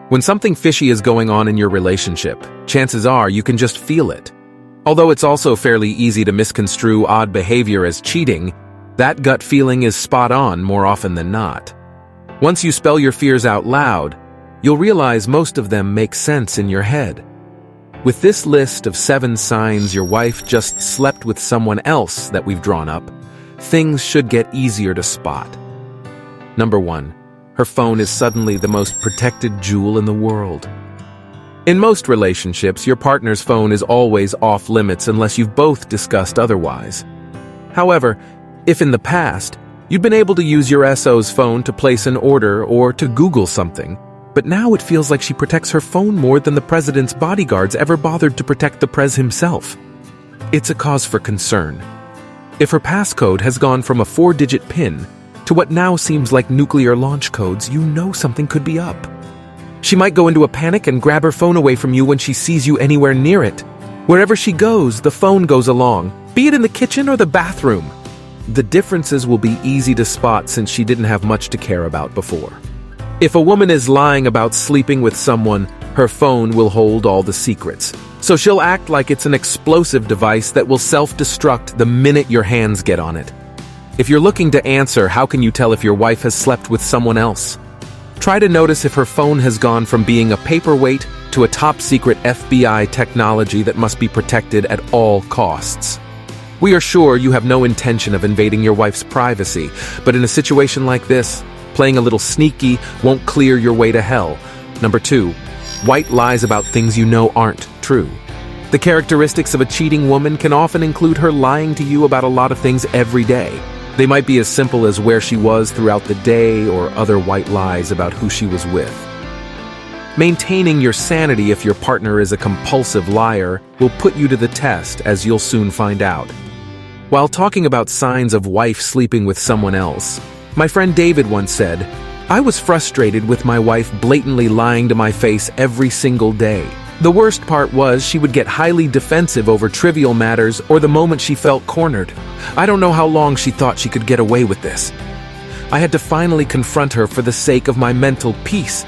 When something fishy is going on in your relationship, chances are you can just feel it. Although it's also fairly easy to misconstrue odd behavior as cheating, that gut feeling is spot on more often than not. Once you spell your fears out loud, you'll realize most of them make sense in your head. With this list of 7 signs your wife just slept with someone else that we've drawn up, things should get easier to spot. Number 1. Her phone is suddenly the most protected jewel in the world. In most relationships, your partner's phone is always off limits unless you've both discussed otherwise. However, if in the past, you'd been able to use your SO's phone to place an order or to Google something, but now it feels like she protects her phone more than the president's bodyguards ever bothered to protect the prez himself. It's a cause for concern. If her passcode has gone from a 4-digit PIN to what now seems like nuclear launch codes, you know something could be up. She might go into a panic and grab her phone away from you when she sees you anywhere near it. Wherever she goes, the phone goes along, be it in the kitchen or the bathroom. The differences will be easy to spot since she didn't have much to care about before. If a woman is lying about sleeping with someone, her phone will hold all the secrets. So she'll act like it's an explosive device that will self-destruct the minute your hands get on it. If you're looking to answer, how can you tell if your wife has slept with someone else? Try to notice if her phone has gone from being a paperweight to a top-secret FBI technology that must be protected at all costs. We are sure you have no intention of invading your wife's privacy, but in a situation like this, playing a little sneaky won't clear your way to hell. Number 2, white lies about things you know aren't true. The characteristics of a cheating woman can often include her lying to you about a lot of things every day. They might be as simple as where she was throughout the day or other white lies about who she was with. Maintaining your sanity if your partner is a compulsive liar will put you to the test, as you'll soon find out. While talking about signs of wife sleeping with someone else, my friend David once said, "I was frustrated with my wife blatantly lying to my face every single day. The worst part was she would get highly defensive over trivial matters or the moment she felt cornered. I don't know how long she thought she could get away with this. I had to finally confront her for the sake of my mental peace."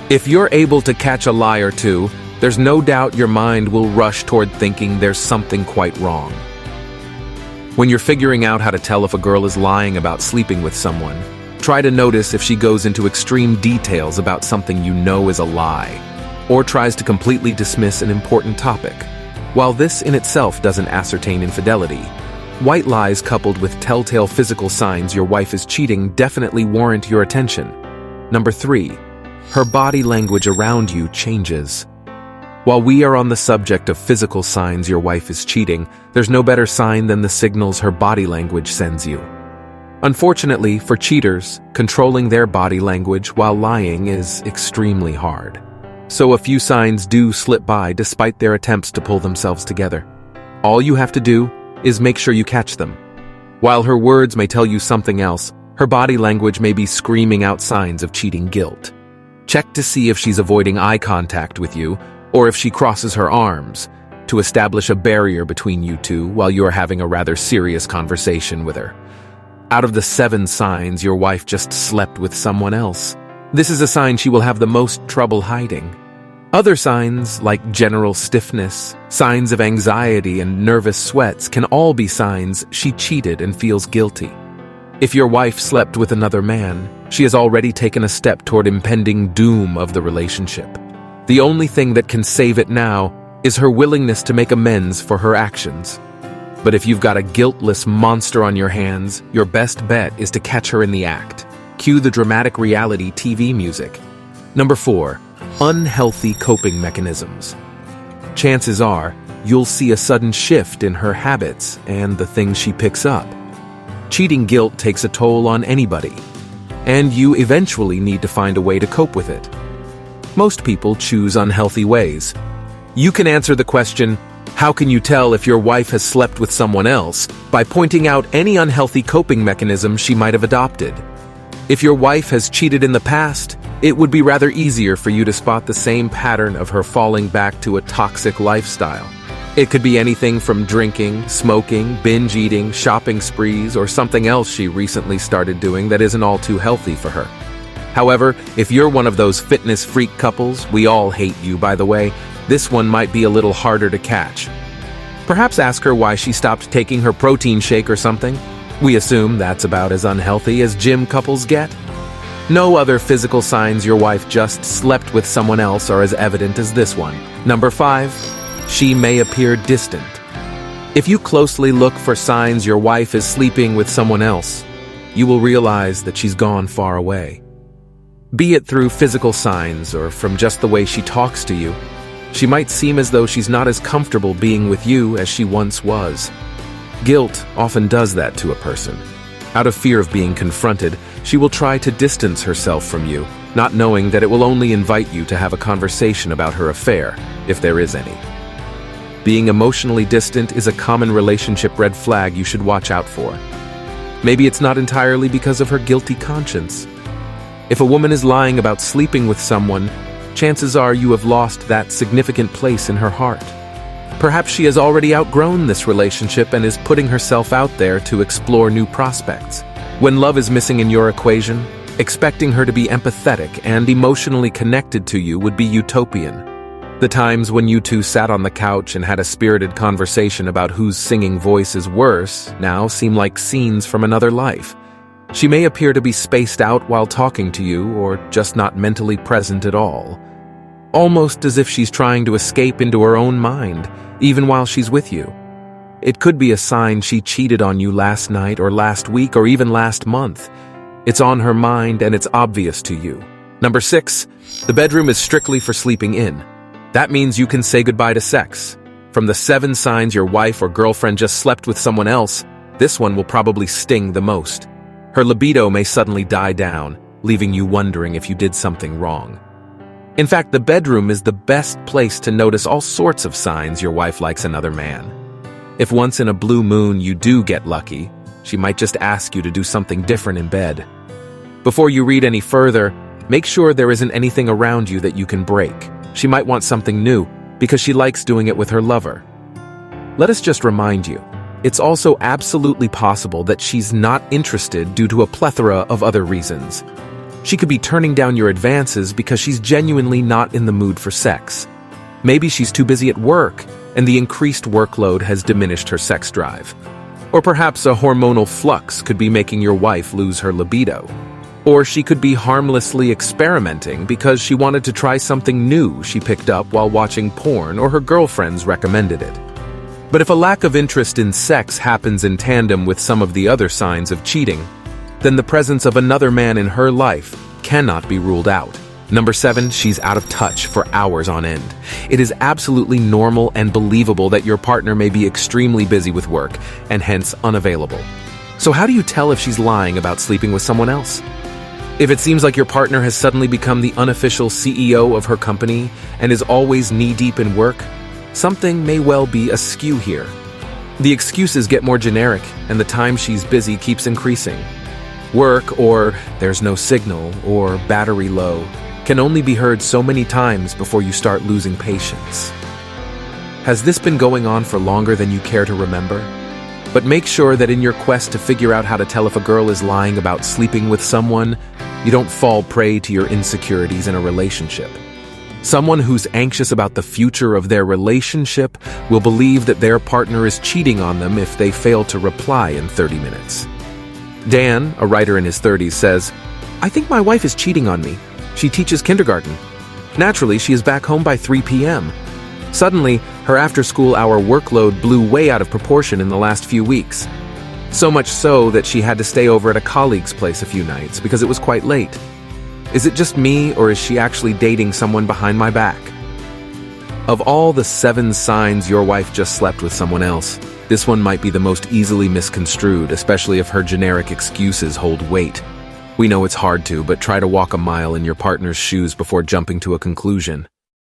If you're able to catch a lie or two, there's no doubt your mind will rush toward thinking there's something quite wrong. When you're figuring out how to tell if a girl is lying about sleeping with someone, try to notice if she goes into extreme details about something you know is a lie, or tries to completely dismiss an important topic. While this in itself doesn't ascertain infidelity, white lies coupled with telltale physical signs your wife is cheating definitely warrant your attention. Number 3, her body language around you changes. While we are on the subject of physical signs your wife is cheating, there's no better sign than the signals her body language sends you. Unfortunately, for cheaters, controlling their body language while lying is extremely hard. So a few signs do slip by despite their attempts to pull themselves together. All you have to do is make sure you catch them. While her words may tell you something else, her body language may be screaming out signs of cheating guilt. Check to see if she's avoiding eye contact with you, or if she crosses her arms, to establish a barrier between you two while you are having a rather serious conversation with her. Out of the 7 signs your wife just slept with someone else, this is a sign she will have the most trouble hiding. Other signs, like general stiffness, signs of anxiety and nervous sweats, can all be signs she cheated and feels guilty. If your wife slept with another man, she has already taken a step toward impending doom of the relationship. The only thing that can save it now is her willingness to make amends for her actions. But if you've got a guiltless monster on your hands, your best bet is to catch her in the act. Cue the dramatic reality TV music. Number 4, unhealthy coping mechanisms. Chances are, you'll see a sudden shift in her habits and the things she picks up. Cheating guilt takes a toll on anybody, and you eventually need to find a way to cope with it. Most people choose unhealthy ways. You can answer the question, how can you tell if your wife has slept with someone else, by pointing out any unhealthy coping mechanism she might have adopted. If your wife has cheated in the past, it would be rather easier for you to spot the same pattern of her falling back to a toxic lifestyle. It could be anything from drinking, smoking, binge eating, shopping sprees, or something else she recently started doing that isn't all too healthy for her. However, if you're one of those fitness freak couples, we all hate you by the way, this one might be a little harder to catch. Perhaps ask her why she stopped taking her protein shake or something. We assume that's about as unhealthy as gym couples get. No other physical signs your wife just slept with someone else are as evident as this one. Number 5, she may appear distant. If you closely look for signs your wife is sleeping with someone else, you will realize that she's gone far away. Be it through physical signs or from just the way she talks to you, she might seem as though she's not as comfortable being with you as she once was. Guilt often does that to a person. Out of fear of being confronted, she will try to distance herself from you, not knowing that it will only invite you to have a conversation about her affair, if there is any. Being emotionally distant is a common relationship red flag you should watch out for. Maybe it's not entirely because of her guilty conscience. If a woman is lying about sleeping with someone, chances are you have lost that significant place in her heart. Perhaps she has already outgrown this relationship and is putting herself out there to explore new prospects. When love is missing in your equation, expecting her to be empathetic and emotionally connected to you would be utopian. The times when you two sat on the couch and had a spirited conversation about whose singing voice is worse now seem like scenes from another life. She may appear to be spaced out while talking to you or just not mentally present at all. Almost as if she's trying to escape into her own mind, even while she's with you. It could be a sign she cheated on you last night or last week or even last month. It's on her mind and it's obvious to you. Number 6, the bedroom is strictly for sleeping in. That means you can say goodbye to sex. From the 7 signs your wife or girlfriend just slept with someone else, this one will probably sting the most. Her libido may suddenly die down, leaving you wondering if you did something wrong. In fact, the bedroom is the best place to notice all sorts of signs your wife likes another man. If once in a blue moon you do get lucky, she might just ask you to do something different in bed. Before you read any further, make sure there isn't anything around you that you can break. She might want something new because she likes doing it with her lover. Let us just remind you, it's also absolutely possible that she's not interested due to a plethora of other reasons. She could be turning down your advances because she's genuinely not in the mood for sex. Maybe she's too busy at work, and the increased workload has diminished her sex drive. Or perhaps a hormonal flux could be making your wife lose her libido. Or she could be harmlessly experimenting because she wanted to try something new she picked up while watching porn or her girlfriends recommended it. But if a lack of interest in sex happens in tandem with some of the other signs of cheating, then the presence of another man in her life cannot be ruled out. Number 7, she's out of touch for hours on end. It is absolutely normal and believable that your partner may be extremely busy with work and hence unavailable. So how do you tell if she's lying about sleeping with someone else? If it seems like your partner has suddenly become the unofficial CEO of her company and is always knee-deep in work, something may well be askew here. The excuses get more generic and the time she's busy keeps increasing. Work, or there's no signal, or battery low, can only be heard so many times before you start losing patience. Has this been going on for longer than you care to remember? But make sure that in your quest to figure out how to tell if a girl is lying about sleeping with someone, you don't fall prey to your insecurities in a relationship. Someone who's anxious about the future of their relationship will believe that their partner is cheating on them if they fail to reply in 30 minutes. Dan, a writer in his 30s, says, "I think my wife is cheating on me. She teaches kindergarten. Naturally, she is back home by 3 p.m. Suddenly, her after-school hour workload blew way out of proportion in the last few weeks. So much so that she had to stay over at a colleague's place a few nights because it was quite late. Is it just me, or is she actually dating someone behind my back?" Of all the 7 signs your wife just slept with someone else, this one might be the most easily misconstrued, especially if her generic excuses hold weight. We know it's hard to, but try to walk a mile in your partner's shoes before jumping to a conclusion.